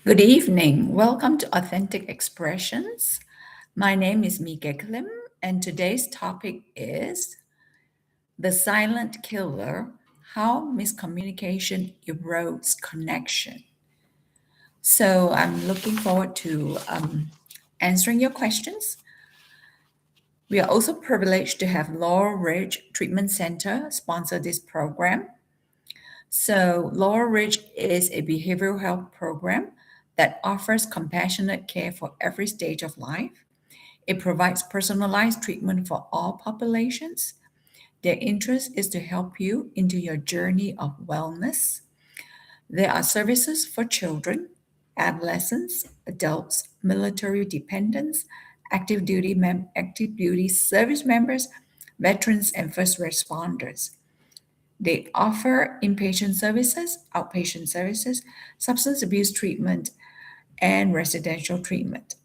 Good evening. Welcome to Authentic Expressions. My name is Mika Klim, and today's topic is the silent killer, how miscommunication erodes connection. So I'm looking forward to answering your questions. We are also privileged to have Laurel Ridge Treatment Center sponsor this program. So, Laurel Ridge is a behavioral health program that offers compassionate care for every stage of life. It provides personalized treatment for all populations. Their interest is to help you into your journey of wellness. There are services for children, adolescents, adults, military dependents, active duty service members, veterans, and first responders. They offer inpatient services, outpatient services, substance abuse treatment, and residential treatment.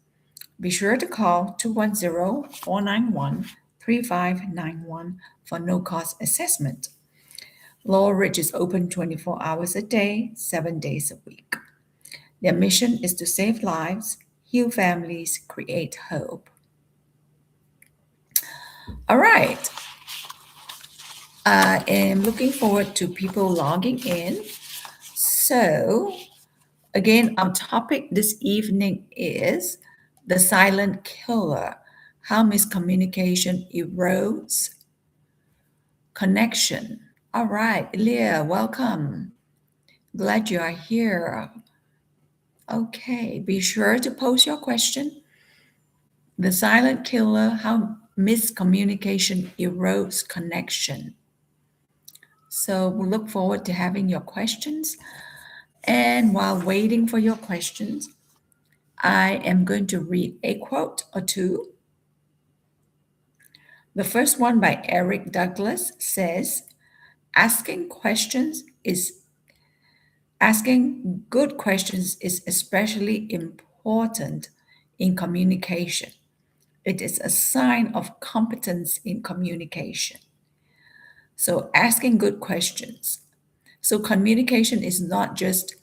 Be sure to call 210-491-3591 for no cost assessment. Laurel Ridge is open 24 hours a day, 7 days a week. Their mission is to save lives, heal families, create hope. All right. I am looking forward to people logging in. So, again, our topic this evening is the silent killer, how miscommunication erodes connection. All right, Leah, welcome. Glad you are here. Okay, be sure to post your question. The silent killer, how miscommunication erodes connection. So we look forward to having your questions. And while waiting for your questions, I am going to read a quote or two. The first one by Eric Douglas says, asking questions is asking good questions is especially important in communication. It is a sign of competence in communication. So asking good questions. So communication is not just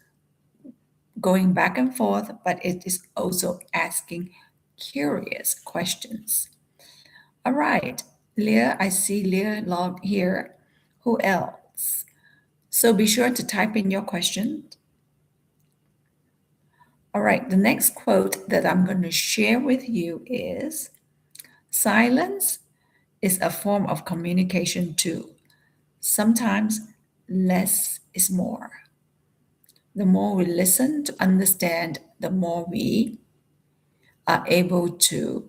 going back and forth, but it is also asking curious questions. All right, Leah, I see Leah logged here. Who else? So be sure to type in your question. All right, the next quote that I'm going to share with you is silence is a form of communication too. Sometimes less is more. The more we listen to understand, the more we are able to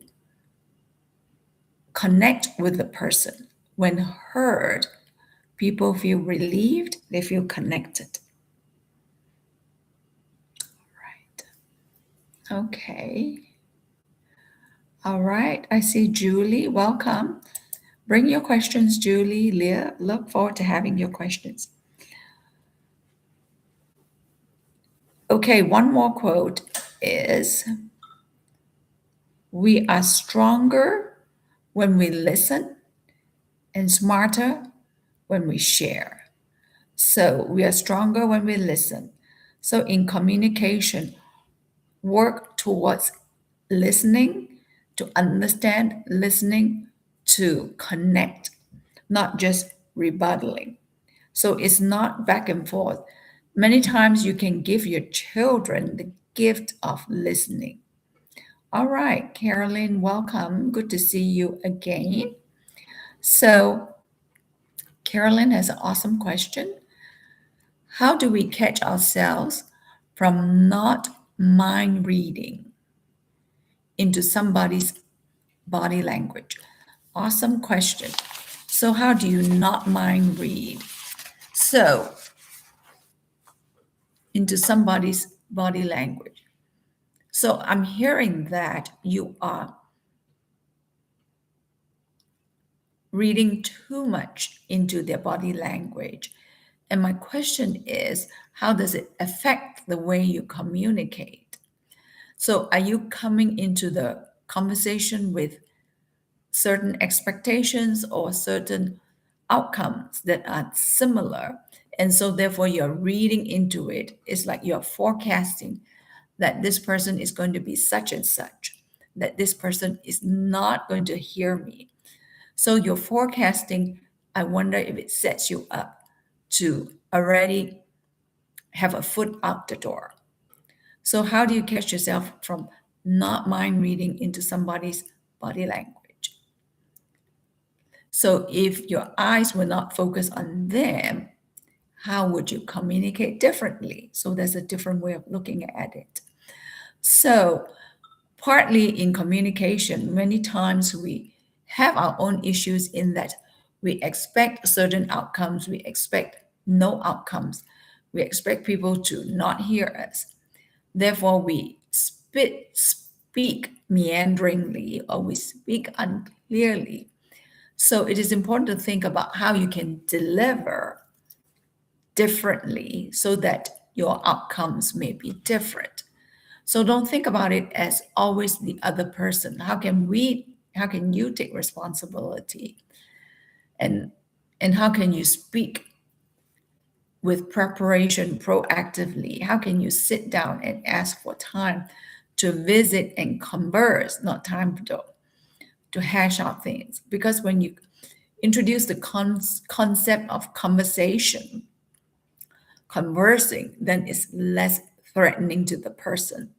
connect with the person. When heard, people feel relieved, they feel connected. Right. Okay. All right. I see Julie. Welcome. Bring your questions, Julie, Leah. Look forward to having your questions. Okay, one more quote is we are stronger when we listen and smarter when we share. So we are stronger when we listen. So in communication, work towards listening, to understand, listening, to connect, not just rebuttaling. So it's not back and forth. Many times you can give your children the gift of listening. All right, Carolyn, welcome. Good to see you again. So, Carolyn has an awesome question. How do we catch ourselves from not mind reading into somebody's body language? Awesome question. So, how do you not mind read? So, into somebody's body language. So, I'm hearing that you are reading too much into their body language. And my question is, how does it affect the way you communicate? So, are you coming into the conversation with certain expectations or certain outcomes that are similar? And so, therefore, you're reading into it. It's like you're forecasting that this person is going to be such and such, that this person is not going to hear me. So your forecasting, I wonder if it sets you up to already have a foot out the door. So how do you catch yourself from not mind reading into somebody's body language? So if your eyes were not focused on them, how would you communicate differently? So there's a different way of looking at it. So partly in communication, many times we have our own issues in that we expect certain outcomes, we expect no outcomes, we expect people to not hear us. Therefore, we speak meanderingly or we speak unclearly. So it is important to think about how you can deliver differently so that your outcomes may be different. So don't think about it as always the other person. How can you take responsibility? And how can you speak with preparation proactively? How can you sit down and ask for time to visit and converse, not time to hash out things? Because when you introduce the concept of conversation, conversing, then it's less threatening to the person.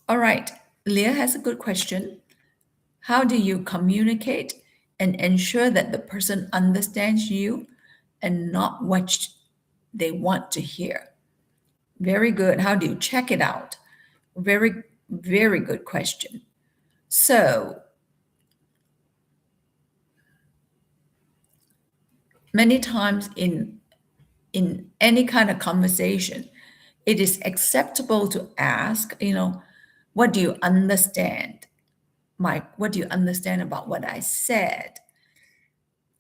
All right, Leah has a good question. How do you communicate and ensure that the person understands you and not what they want to hear? Very good. How do you check it out? Very, very good question. So, many times in any kind of conversation, it is acceptable to ask, what do you understand? Mike, what do you understand about what I said?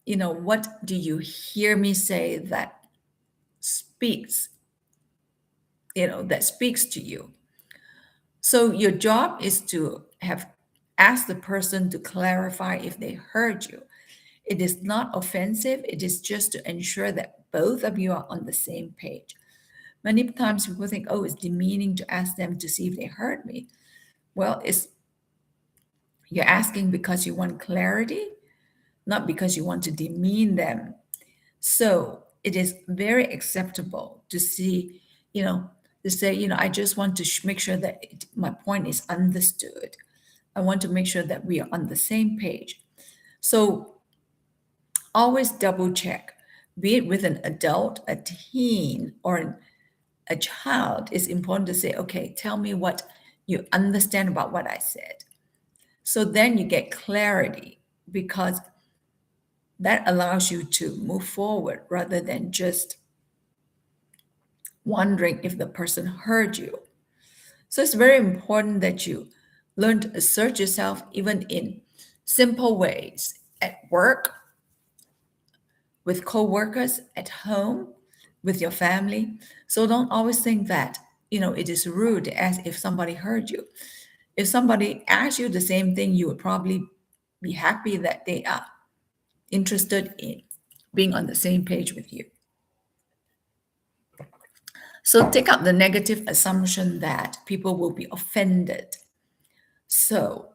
What do you hear me say that speaks, that speaks to you? So your job is to have asked the person to clarify if they heard you. It is not offensive. It is just to ensure that both of you are on the same page. Many times people think, oh, it's demeaning to ask them to see if they heard me. Well, you're asking because you want clarity, not because you want to demean them. So it is very acceptable to see, to say, I just want to make sure that my point is understood. I want to make sure that we are on the same page. So always double check, be it with an adult, a teen, or a child. It's important to say, okay, tell me what you understand about what I said. So then you get clarity because that allows you to move forward rather than just wondering if the person heard you. So it's very important that you learn to assert yourself even in simple ways at work, with co-workers, at home, with your family. So don't always think that, it is rude as if somebody heard you. If somebody asked you the same thing, you would probably be happy that they are interested in being on the same page with you. So take out the negative assumption that people will be offended. So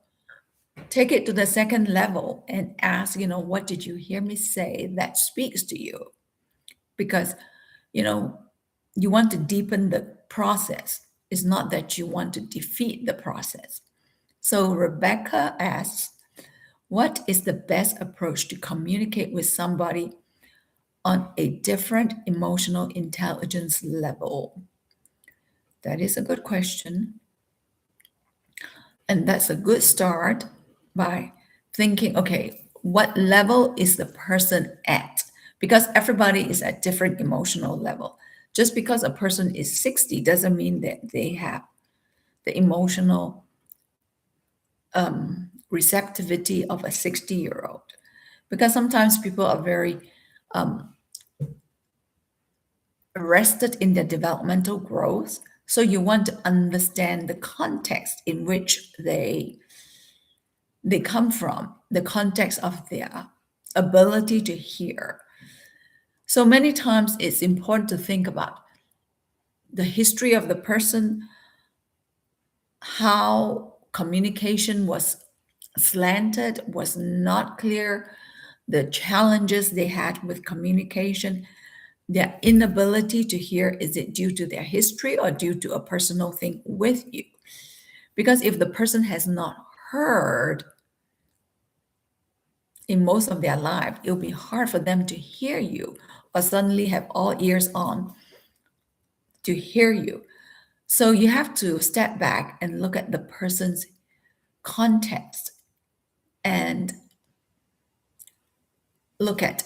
take it to the second level and ask, what did you hear me say that speaks to you? Because, you want to deepen the process. It's not that you want to defeat the process. So Rebecca asks, what is the best approach to communicate with somebody on a different emotional intelligence level? That is a good question. And that's a good start by thinking, okay, what level is the person at? Because everybody is at different emotional level. Just because a person is 60 doesn't mean that they have the emotional receptivity of a 60-year-old. Because sometimes people are very arrested in their developmental growth. So you want to understand the context in which they come from, the context of their ability to hear. So many times it's important to think about the history of the person, how communication was slanted, was not clear, the challenges they had with communication, their inability to hear, is it due to their history or due to a personal thing with you? Because if the person has not heard in most of their life, it'll be hard for them to hear you or suddenly have all ears on to hear you. So you have to step back and look at the person's context and look at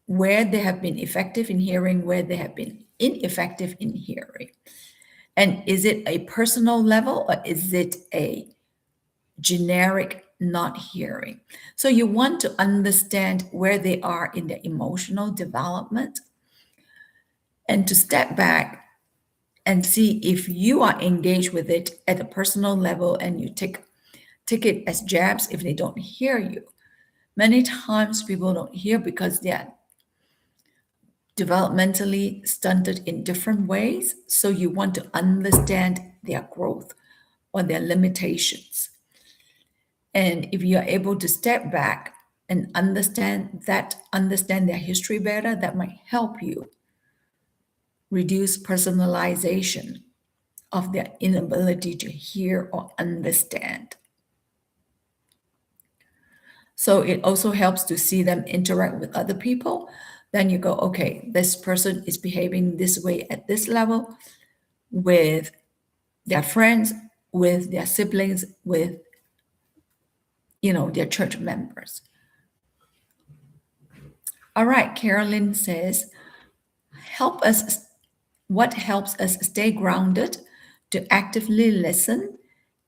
where they have been effective in hearing, where they have been ineffective in hearing. And is it a personal level or is it a generic not hearing? So you want to understand where they are in their emotional development and to step back and see if you are engaged with it at a personal level and you take it as jabs if they don't hear you. Many times people don't hear because they are developmentally stunted in different ways. So you want to understand their growth or their limitations. And if you are able to step back and understand their history better, that might help you reduce personalization of their inability to hear or understand. So it also helps to see them interact with other people. Then you go, okay, this person is behaving this way at this level with their friends, with their siblings, with their church members. All right, Carolyn says, what helps us stay grounded to actively listen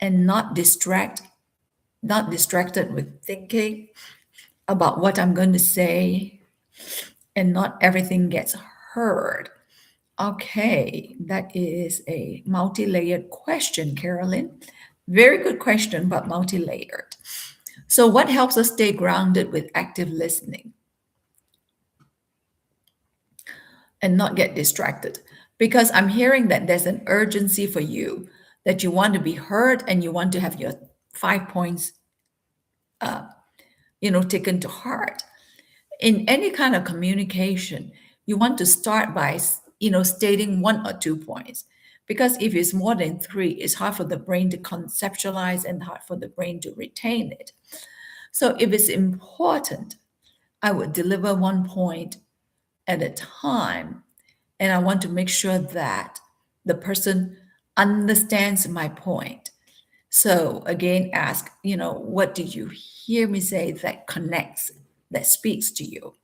and not distracted with thinking about what I'm going to say, and not everything gets heard. Okay, that is a multi-layered question, Carolyn. Very good question, but multi-layered. So what helps us stay grounded with active listening and not get distracted? Because I'm hearing that there's an urgency for you, that you want to be heard and you want to have your 5 points taken to heart. In any kind of communication, you want to start by stating 1 or 2 points, because if it's more than 3, it's hard for the brain to conceptualize and hard for the brain to retain it. So if it's important, I would deliver 1 point at a time, and I want to make sure that the person understands my point. So again, ask, what did you hear me say that connects, that speaks to you?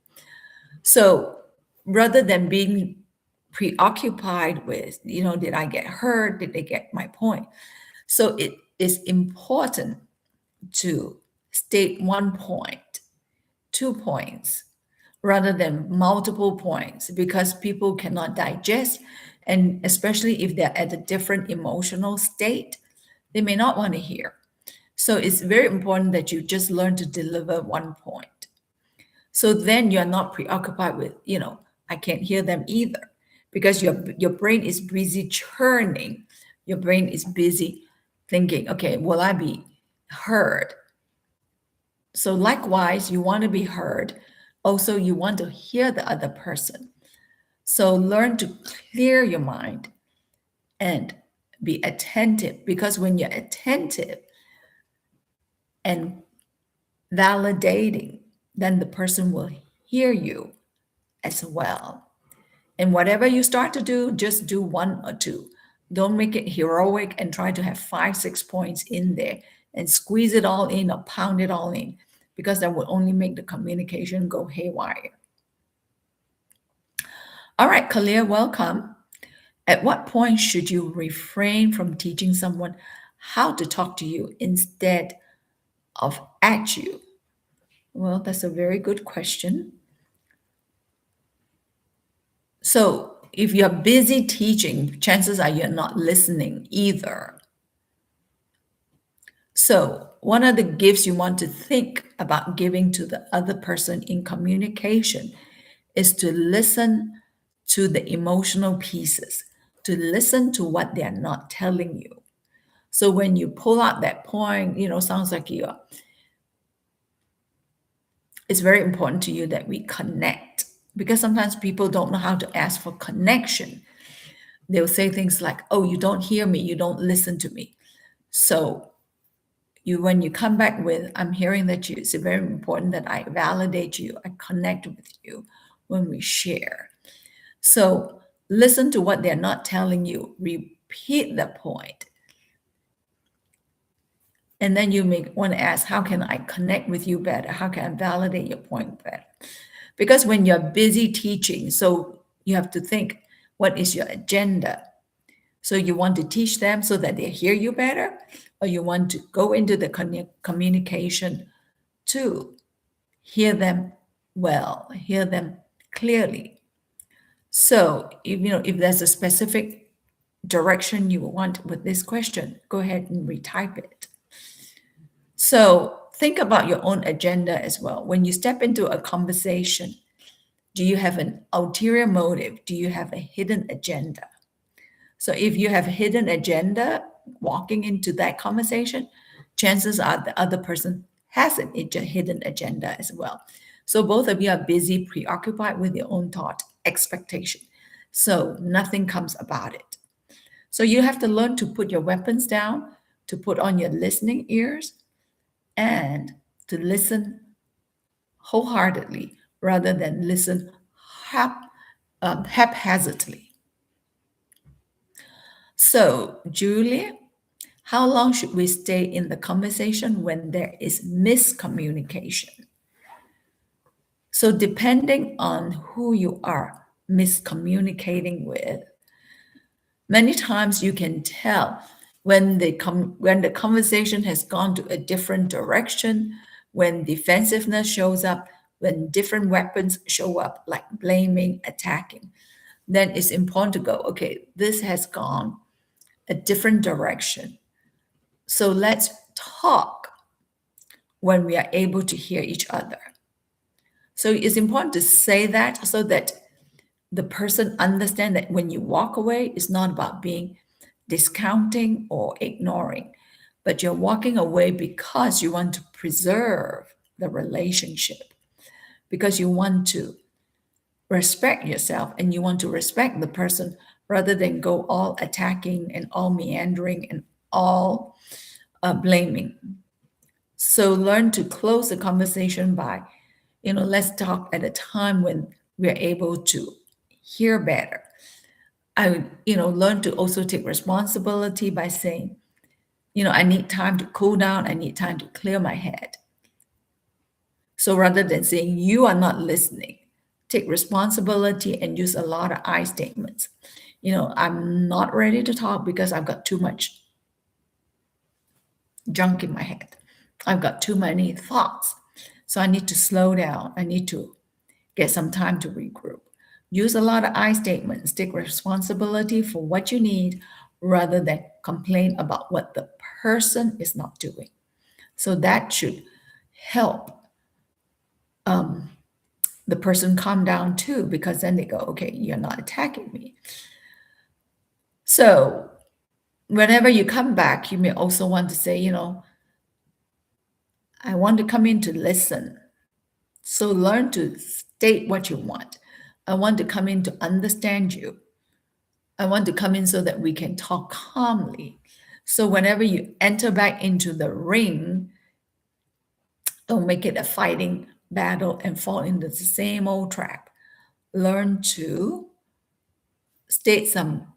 So rather than being preoccupied with, did I get heard? Did they get my point? So it is important to state 1 point, 2 points, rather than multiple points, because people cannot digest. And especially if they're at a different emotional state, they may not want to hear. So it's very important that you just learn to deliver 1 point. So then you're not preoccupied with, I can't hear them either, because your brain is busy churning. Your brain is busy thinking, okay, will I be heard? So likewise, you want to be heard. Also, you want to hear the other person. So learn to clear your mind and be attentive, because when you're attentive and validating, then the person will hear you as well. And whatever you start to do, just do 1 or 2. Don't make it heroic and try to have 5, 6 points in there and squeeze it all in or pound it all in, because that will only make the communication go haywire. All right, Kalia, welcome. At what point should you refrain from teaching someone how to talk to you instead of at you? Well, that's a very good question. So if you're busy teaching, chances are you're not listening either. So one of the gifts you want to think about giving to the other person in communication is to listen to the emotional pieces. to listen to what they're not telling you. So when you pull out that point, sounds like it's very important to you that we connect, because sometimes people don't know how to ask for connection. They'll say things like, "Oh, you don't hear me, you don't listen to me." So when you come back with, "I'm hearing that you," it's very important that I validate you, I connect with you when we share. So listen to what they're not telling you, repeat the point, and then you may want to ask, "How can I connect with you better? How can I validate your point better?" Because when you're busy teaching, so you have to think, what is your agenda? So you want to teach them so that they hear you better, or you want to go into the communication to hear them well, hear them clearly. So if there's a specific direction you want with this question, go ahead and retype it. So think about your own agenda as well. When you step into a conversation, do you have an ulterior motive? Do you have a hidden agenda? So if you have a hidden agenda walking into that conversation, chances are the other person has a hidden agenda as well. So both of you are busy, preoccupied with your own thought, expectation. So nothing comes about it. So you have to learn to put your weapons down, to put on your listening ears, and to listen wholeheartedly rather than listen haphazardly. So, Julia, how long should we stay in the conversation when there is miscommunication? So, depending on who you are miscommunicating with, many times you can tell when the conversation has gone to a different direction, when defensiveness shows up, when different weapons show up, like blaming, attacking. Then it's important to go, okay, this has gone a different direction. So let's talk when we are able to hear each other. So it's important to say that so that the person understand that when you walk away, it's not about being discounting or ignoring, but you're walking away because you want to preserve the relationship, because you want to respect yourself and you want to respect the person rather than go all attacking and all meandering and all blaming. So learn to close the conversation by, let's talk at a time when we're able to hear better. I would, learn to also take responsibility by saying, I need time to cool down. I need time to clear my head. So rather than saying you are not listening, take responsibility and use a lot of I statements. I'm not ready to talk because I've got too much junk in my head. I've got too many thoughts. So I need to slow down. I need to get some time to regroup. Use a lot of I statements. Take responsibility for what you need rather than complain about what the person is not doing. So that should help the person calm down too, because then they go, okay, you're not attacking me. So whenever you come back, you may also want to say, I want to come in to listen. So learn to state what you want. I want to come in to understand you. I want to come in so that we can talk calmly. So whenever you enter back into the ring, don't make it a fighting battle and fall into the same old trap. Learn to state some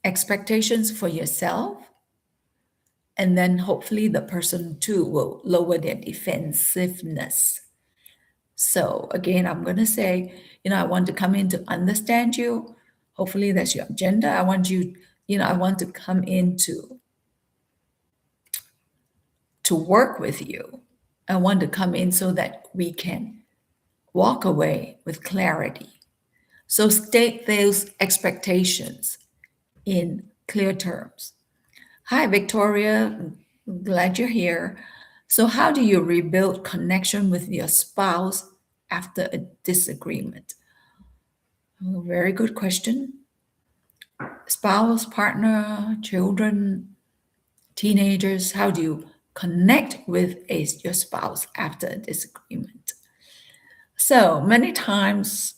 expectations for yourself, and then hopefully the person too will lower their defensiveness. So again, I'm going to say, I want to come in to understand you. Hopefully that's your agenda. I want you, I want to come in to work with you. I want to come in so that we can walk away with clarity. So state those expectations in clear terms. Hi, Victoria. Glad you're here. So, how do you rebuild connection with your spouse after a disagreement? Oh, very good question. spouse, partner, children, teenagers? How do you connect with your spouse after a disagreement? So many times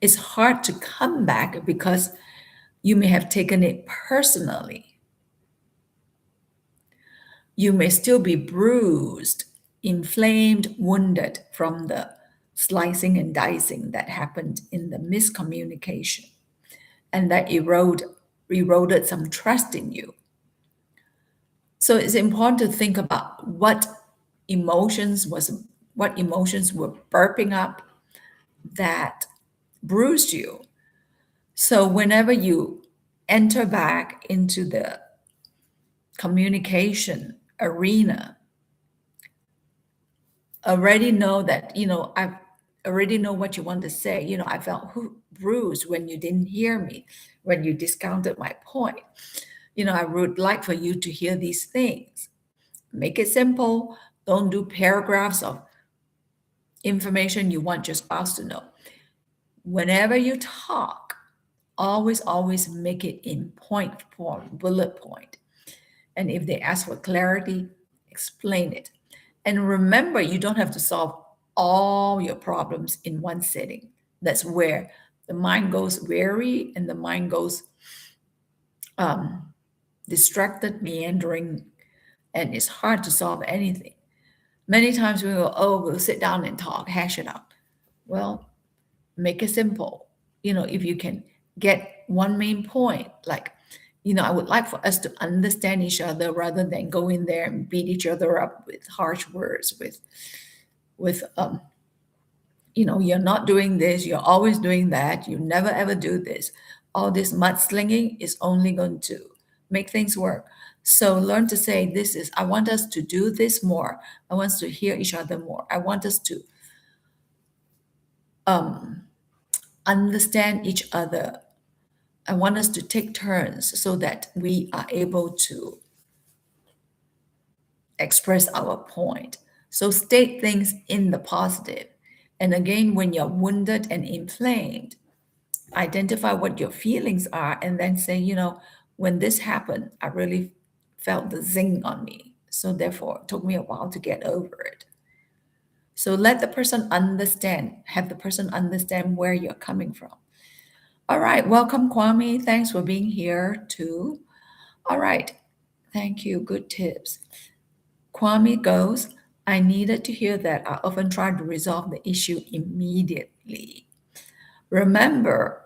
it's hard to come back because you may have taken it personally. You may still be bruised, inflamed, wounded from the slicing and dicing that happened in the miscommunication, and that eroded some trust in you. So it's important to think about what emotions were burping up that bruised you. So whenever you enter back into the communication arena, already know that, I already know what you want to say. I felt bruised when you didn't hear me, when you discounted my point. I would like for you to hear these things. Make it simple. Don't do paragraphs of information you want your spouse to know. Whenever you talk, always make it in point form, bullet point. And if they ask for clarity, explain it. And remember, you don't have to solve all your problems in one sitting. That's where the mind goes weary and the mind goes distracted, meandering, and it's hard to solve anything. Many times we go, oh, we'll sit down and talk, hash it out. Well, make it simple. If you can get one main point, like, I would like for us to understand each other rather than go in there and beat each other up with harsh words, with you're not doing this, you're always doing that, you never ever do this. All this mudslinging is only going to make things work. So learn to say, I want us to do this more. I want us to hear each other more. I want us to understand each other. I want us to take turns so that we are able to express our point. So state things in the positive. And again, when you're wounded and inflamed, identify what your feelings are and then say, when this happened, I really felt the zing on me. So therefore, it took me a while to get over it. So let the person understand, have the person understand where you're coming from. All right, welcome, Kwame. Thanks for being here too. All right, thank you. Good tips. Kwame goes, I needed to hear that. I often try to resolve the issue immediately. Remember,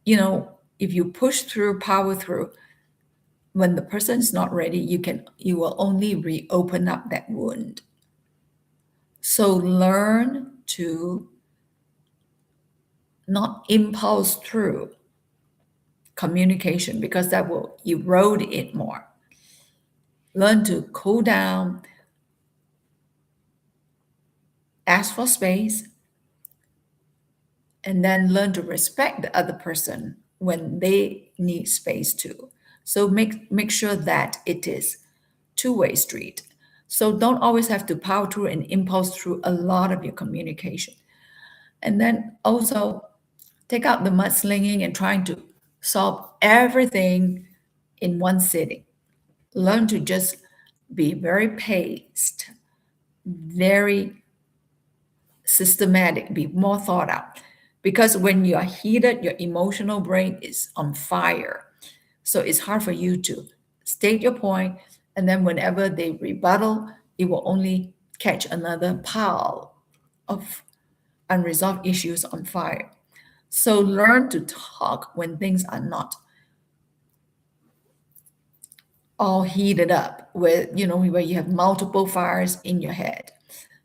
if you push through, power through, when the person is not ready, you will only reopen up that wound. So learn to not impulse through communication because that will erode it more. Learn to cool down, ask for space, and then learn to respect the other person when they need space too. So make sure that it is two-way street. So don't always have to power through and impulse through a lot of your communication. And then also take out the mudslinging and trying to solve everything in one sitting. Learn to just be very paced, very systematic, be more thought out. Because when you are heated, your emotional brain is on fire. So it's hard for you to state your point, and then whenever they rebuttal, it will only catch another pile of unresolved issues on fire. So learn to talk when things are not all heated up, where you have multiple fires in your head.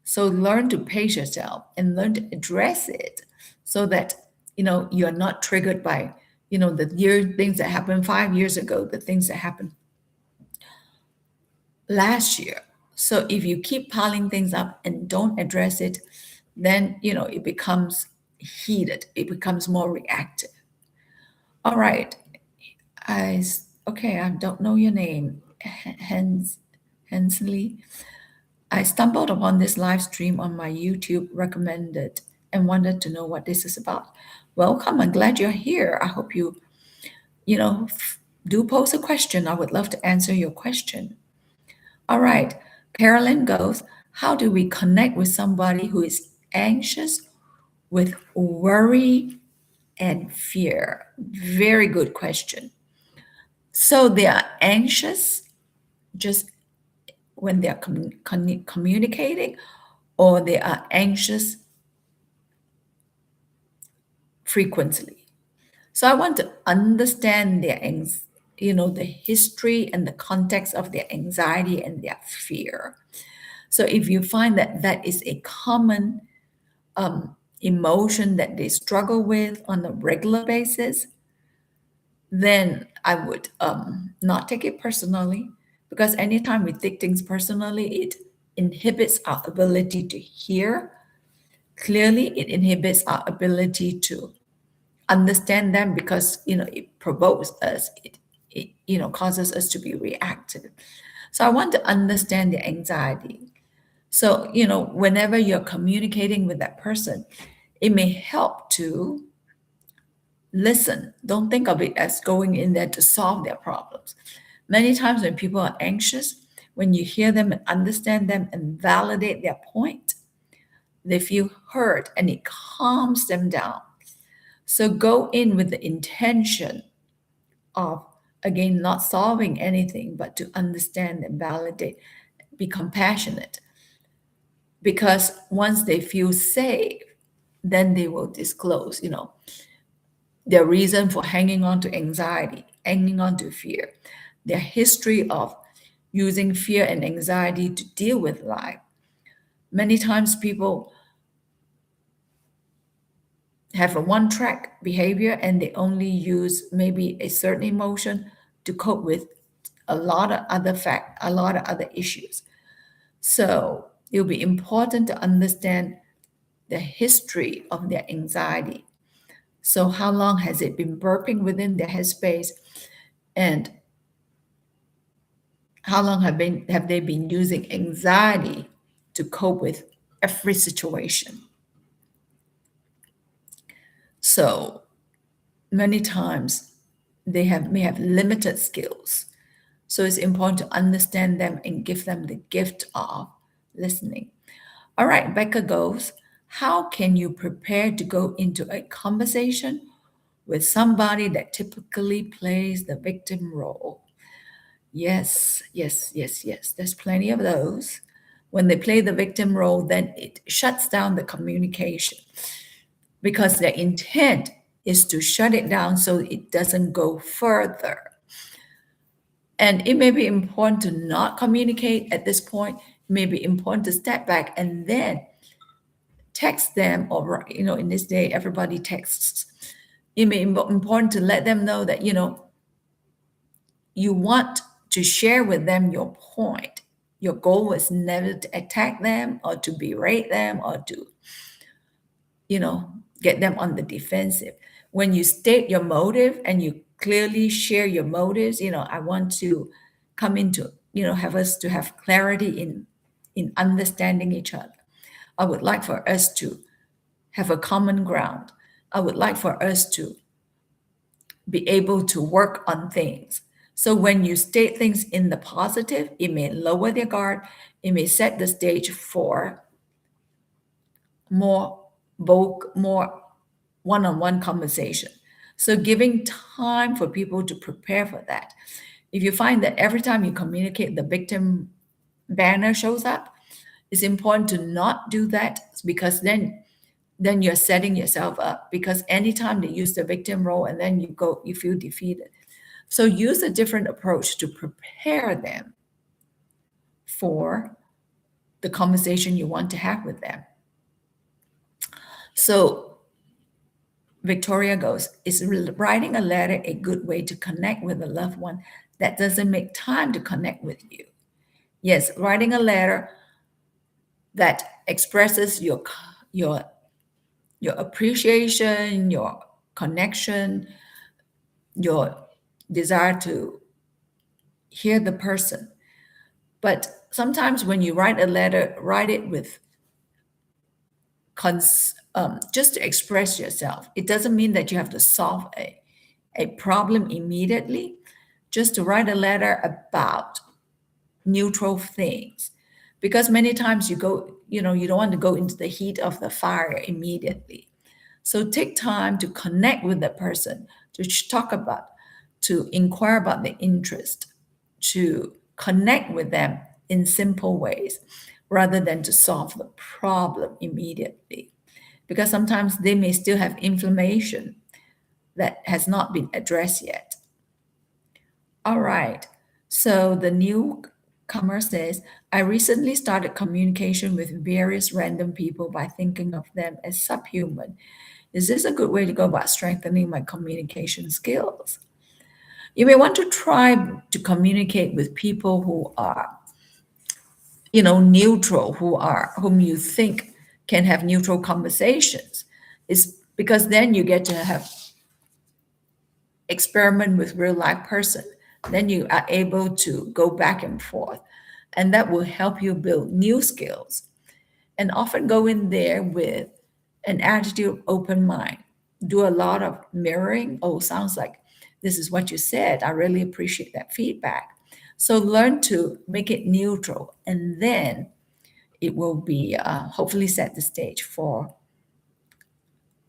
So learn to pace yourself and learn to address it so that you're not triggered by the things that happened 5 years ago, the things that happened last year. So if you keep piling things up and don't address it, then it becomes heated. It becomes more reactive. All right. I don't know your name. Hensley. I stumbled upon this live stream on my YouTube recommended and wanted to know what this is about. Welcome. I'm glad you're here. I hope you do pose a question. I would love to answer your question. All right. Carolyn goes, how do we connect with somebody who is anxious with worry and fear? Very good question. So they are anxious just when they are communicating, or they are anxious frequently. So I want to understand the history and the context of their anxiety and their fear. So if you find that that is a common emotion that they struggle with on a regular basis, then I would not take it personally, because anytime we take things personally, it inhibits our ability to hear clearly. It inhibits our ability to understand them, because it provokes us. It causes us to be reactive. So I want to understand the anxiety. So whenever you're communicating with that person, it may help to listen. Don't think of it as going in there to solve their problems. Many times when people are anxious, when you hear them and understand them and validate their point, they feel heard and it calms them down. So go in with the intention of, again, not solving anything, but to understand and validate, be compassionate. Because once they feel safe, then they will disclose, their reason for hanging on to anxiety, hanging on to fear, their history of using fear and anxiety to deal with life. Many times people have a one track behavior and they only use maybe a certain emotion to cope with a lot of other issues. So it'll be important to understand the history of their anxiety. So how long has it been burping within their headspace, and how long have they been using anxiety to cope with every situation? So many times may have limited skills. So it's important to understand them and give them the gift of listening. All right, Becca goes, how can you prepare to go into a conversation with somebody that typically plays the victim role? Yes, yes, yes, yes. There's plenty of those. When they play the victim role, then it shuts down the communication, because their intent is to shut it down so it doesn't go further. And it may be important to not communicate at this point. It may be important to step back and then text them, or in this day everybody texts. It may be important to let them know that you want to share with them your point. Your goal was never to attack them or to berate them or to you know get them on the defensive. When you state your motive and you clearly share your motives, I want to come into, have us to have clarity in understanding each other. I would like for us to have a common ground. I would like for us to be able to work on things. So when you state things in the positive, it may lower their guard. It may set the stage for more more one-on-one conversation. So giving time for people to prepare for that. If you find that every time you communicate, the victim banner shows up, it's important to not do that, because then you're setting yourself up, because anytime they use the victim role and then you feel defeated. So use a different approach to prepare them for the conversation you want to have with them. So Victoria goes, is writing a letter a good way to connect with a loved one that doesn't make time to connect with you? Yes, writing a letter that expresses your your appreciation, your connection, your desire to hear the person. But sometimes when you write a letter, write it with just to express yourself. It doesn't mean that you have to solve a problem immediately, just to write a letter about neutral things. Because many times you don't want to go into the heat of the fire immediately. So take time to connect with the person, to talk about, to inquire about the interest, to connect with them in simple ways rather than to solve the problem immediately. Because sometimes they may still have inflammation that has not been addressed yet. All right. So the newcomer says, I recently started communication with various random people by thinking of them as subhuman. Is this a good way to go about strengthening my communication skills? You may want to try to communicate with people who are, neutral, whom you think can have neutral conversations. Is because then you get to have experiment with real life person. Then you are able to go back and forth, and that will help you build new skills. And often go in there with an attitude of open mind. Do a lot of mirroring. Oh, sounds like this is what you said. I really appreciate that feedback. So learn to make it neutral, and then it will be hopefully set the stage for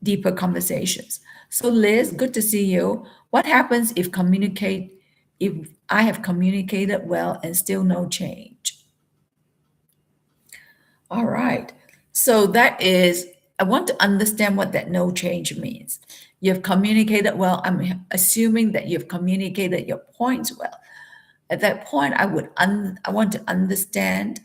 deeper conversations. So Liz, good to see you. What happens if I have communicated well and still no change? All right. So that is, I want to understand what that no change means. You've communicated well. I'm assuming that you've communicated your points well. At that point, I want to understand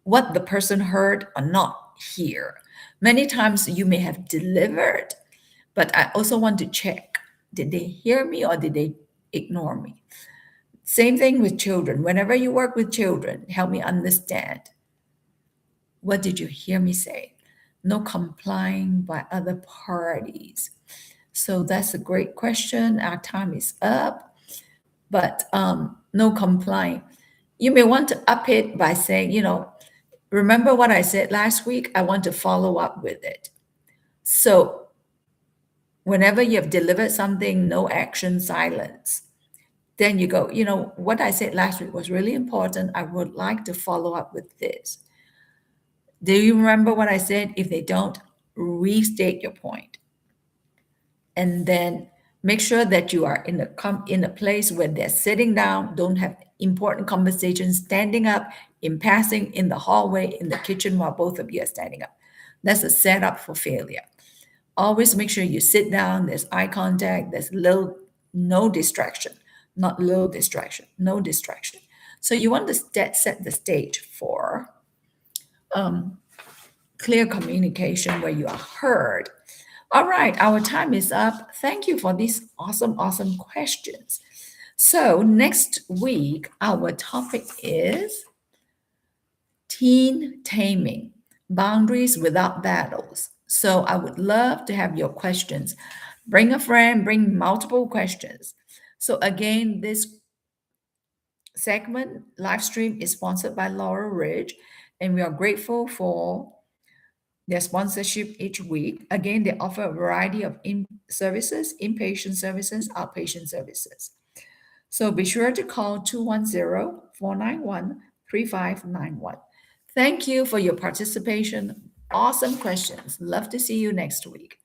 what the person heard or not hear. Many times you may have delivered, but I also want to check, did they hear me or did they ignore me? Same thing with children. Whenever you work with children, help me understand, what did you hear me say? No complying by other parties. So that's a great question. Our time is up, but no complying. You may want to up it by saying, remember what I said last week? I want to follow up with it. So whenever you have delivered something, no action, silence. Then you go, what I said last week was really important. I would like to follow up with this. Do you remember what I said? If they don't, restate your point. And then make sure that you are in a place where they're sitting down, don't have important conversations, standing up, in passing, in the hallway, in the kitchen while both of you are standing up. That's a setup for failure. Always make sure you sit down, there's eye contact, there's no distraction, not little distraction, no distraction. So you want to set the stage for clear communication where you are heard. All right, our time is up. Thank you for these awesome questions. So next week, our topic is teen taming, boundaries without battles. So I would love to have your questions. Bring a friend, bring multiple questions. So again, this segment live stream is sponsored by Laurel Ridge, and we are grateful for their sponsorship each week. Again, they offer a variety of services, inpatient services, outpatient services. So be sure to call 210-491-3591. Thank you for your participation. Awesome questions. Love to see you next week.